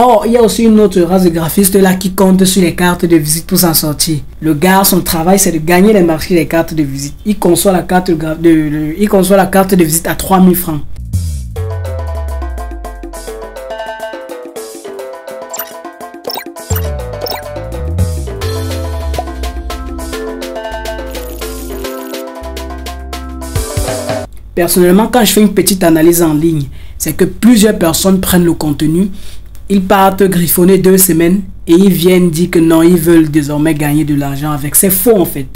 Or, il y a aussi une autre race de graphistes là qui compte sur les cartes de visite pour s'en sortir. Le gars, son travail, c'est de gagner les marchés des cartes de visite. Il conçoit la carte de visite à 3000 francs. Personnellement, quand je fais une petite analyse en ligne, c'est que plusieurs personnes prennent le contenu, ils partent griffonner 2 semaines et ils viennent dire que non, ils veulent désormais gagner de l'argent avec. C'est faux en fait.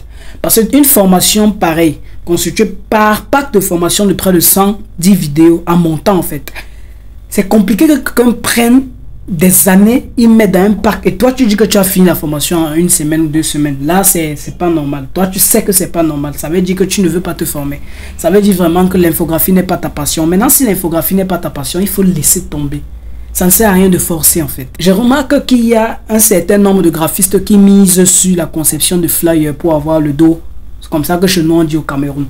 Parce qu'une formation pareille, constituée par pack de formation de près de 110 vidéos en montant en fait. C'est compliqué que quelqu'un prenne des années, il met dans un pack et toi tu dis que tu as fini la formation en 1 semaine ou 2 semaines. Là c'est pas normal. Toi tu sais que c'est pas normal. Ça veut dire que tu ne veux pas te former. Ça veut dire vraiment que l'infographie n'est pas ta passion. Maintenant si l'infographie n'est pas ta passion, il faut laisser tomber. Ça ne sert à rien de forcer en fait. Je remarque qu'il y a un certain nombre de graphistes qui misent sur la conception de flyers pour avoir le dos. C'est comme ça que chez nous on dit au Cameroun.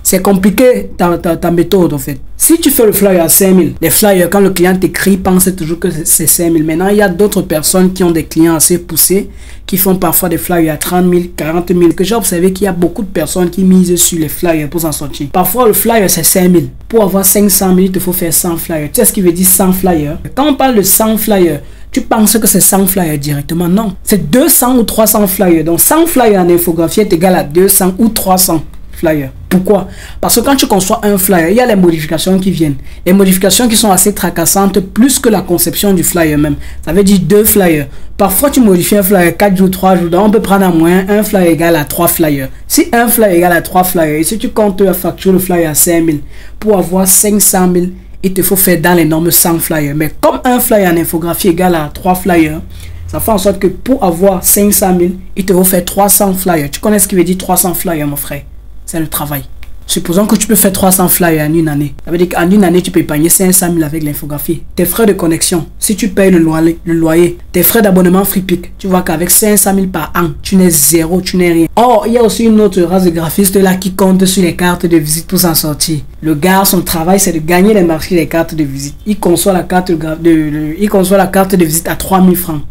C'est compliqué ta méthode en fait. Si tu fais le flyer à 5000, les flyers quand le client t'écrit, pense toujours que c'est 5000. Maintenant il y a d'autres personnes qui ont des clients assez poussés, qui font parfois des flyers à 30 000, 40 000. Que j'ai observé qu'il y a beaucoup de personnes qui misent sur les flyers pour s'en sortir. Parfois le flyer c'est 5000. Pour avoir 500 000, il te faut faire 100 flyers. Tu sais ce qui veut dire 100 flyers? Quand on parle de 100 flyers, tu penses que c'est 100 flyers directement? Non. C'est 200 ou 300 flyers. Donc 100 flyers en infographie est égal à 200 ou 300 flyers. Pourquoi? Parce que quand tu conçois un flyer, il y a les modifications qui viennent. Les modifications qui sont assez tracassantes plus que la conception du flyer même. Ça veut dire 2 flyers. Parfois tu modifies un flyer 4 jours, 3 jours. Donc on peut prendre à moins un flyer égal à 3 flyers. Si un flyer égal à 3 flyers, et si tu comptes la facture le flyer à 5000, pour avoir 500 000, il te faut faire dans les normes 100 flyers. Mais comme un flyer en infographie égal à 3 flyers, ça fait en sorte que pour avoir 500 000, il te faut faire 300 flyers. Tu connais ce qui veut dire 300 flyers mon frère? C'est le travail. Supposons que tu peux faire 300 flyers en une année. Ça veut dire qu'en une année, tu peux épargner 500 000 avec l'infographie. Tes frais de connexion, si tu payes le loyer, tes frais d'abonnement FreePic, tu vois qu'avec 500 000 par an, tu n'es zéro, tu n'es rien. Or, il y a aussi une autre race de graphistes là qui compte sur les cartes de visite pour s'en sortir. Le gars, son travail, c'est de gagner les marchés des cartes de visite. Il conçoit la carte de visite à 3000 francs.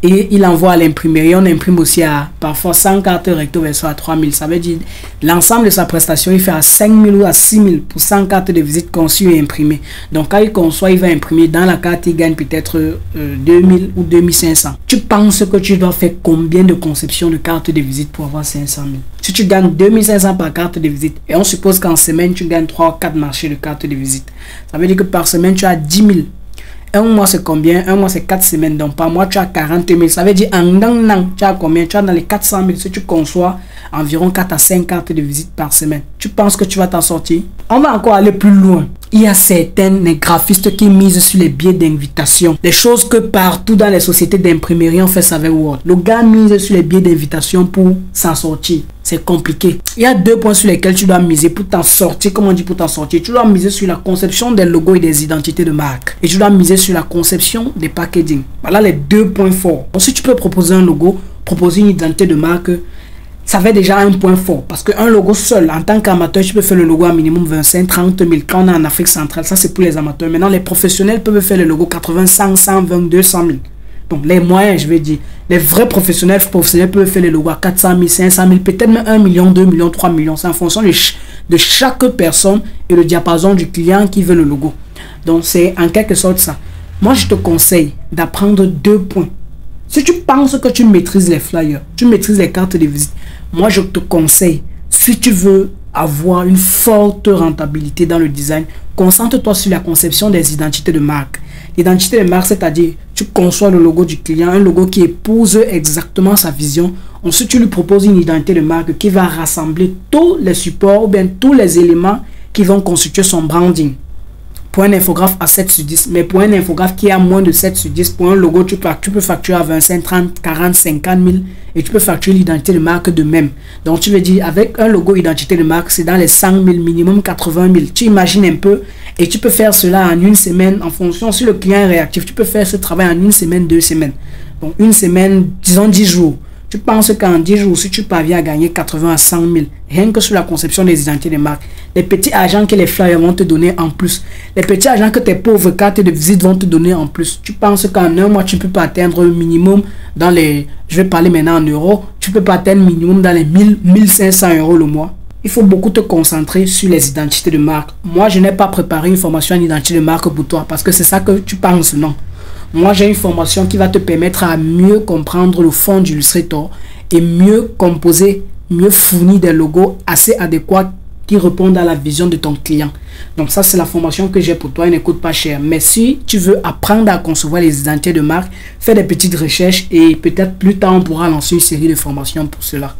Et il envoie à l'imprimerie. On imprime aussi à parfois 100 cartes recto verso à 3000. Ça veut dire l'ensemble de sa prestation, il fait à 5000 ou à 6000 pour 100 cartes de visite conçues et imprimées. Donc quand il conçoit, il va imprimer. Dans la carte, il gagne peut-être 2000 ou 2500. Tu penses que tu dois faire combien de conceptions de cartes de visite pour avoir 500 000? Si tu gagnes 2500 par carte de visite, et on suppose qu'en semaine, tu gagnes 3 ou 4 marchés de cartes de visite. Ça veut dire que par semaine, tu as 10 000. Un mois c'est combien? Un mois c'est 4 semaines. Donc par mois tu as 40 000. Ça veut dire en un an tu as combien? Tu as dans les 400 000. Si tu conçois environ 4 à 5 cartes de visite par semaine, tu penses que tu vas t'en sortir? On va encore aller plus loin. Il y a certains graphistes qui misent sur les billets d'invitation. Des choses que partout dans les sociétés d'imprimerie on fait ça avec Word. Le gars mise sur les billets d'invitation pour s'en sortir. C'est compliqué. Il y a 2 points sur lesquels tu dois miser pour t'en sortir. Comment on dit pour t'en sortir? Tu dois miser sur la conception des logos et des identités de marque. Et tu dois miser sur la conception des packaging. Voilà les 2 points forts. Donc, si tu peux proposer un logo, proposer une identité de marque, ça fait déjà un point fort. Parce qu'un logo seul, en tant qu'amateur, tu peux faire le logo à minimum 25, 30 000. Quand on est en Afrique centrale, ça c'est pour les amateurs. Maintenant, les professionnels peuvent faire le logo 80, 100, 120, 200 000. Donc les moyens, je vais dire, les vrais professionnels peuvent faire les logos à 400 000, 500 000, peut-être même 1 million, 2 millions, 3 millions. C'est en fonction de chaque personne et le diapason du client qui veut le logo. Donc c'est en quelque sorte ça. Moi, je te conseille d'apprendre 2 points. Si tu penses que tu maîtrises les flyers, tu maîtrises les cartes de visite, moi je te conseille, si tu veux avoir une forte rentabilité dans le design, concentre-toi sur la conception des identités de marque. L'identité de marque, c'est-à-dire tu conçois le logo du client, un logo qui épouse exactement sa vision. Ensuite, tu lui proposes une identité de marque qui va rassembler tous les supports ou bien tous les éléments qui vont constituer son branding. Pour un infographe à 7 sur 10, mais pour un infographe qui a moins de 7 sur 10, pour un logo, tu peux facturer à 25, 30, 40, 50 000 et tu peux facturer l'identité de marque de même. Donc, tu veux dire, avec un logo identité de marque, c'est dans les 100 000, minimum 80 000. Tu imagines un peu et tu peux faire cela en une semaine en fonction, si le client est réactif, tu peux faire ce travail en une semaine, 2 semaines. Donc, une semaine, disons 10 jours. Tu penses qu'en 10 jours, si tu parviens à gagner 80 à 100 000, rien que sur la conception des identités de marque, les petits agents que les flyers vont te donner en plus, les petits agents que tes pauvres cartes de visite vont te donner en plus, tu penses qu'en un mois, tu ne peux pas atteindre un minimum dans les... Je vais parler maintenant en euros. Tu ne peux pas atteindre minimum dans les 1500 euros le mois. Il faut beaucoup te concentrer sur les identités de marque. Moi, je n'ai pas préparé une formation en identité de marque pour toi parce que c'est ça que tu penses, non. Moi, j'ai une formation qui va te permettre à mieux comprendre le fond d'Illustrator et mieux composer, mieux fournir des logos assez adéquats qui répondent à la vision de ton client. Donc ça, c'est la formation que j'ai pour toi. Elle ne coûte pas cher. Mais si tu veux apprendre à concevoir les identités de marque, fais des petites recherches et peut-être plus tard, on pourra lancer une série de formations pour cela.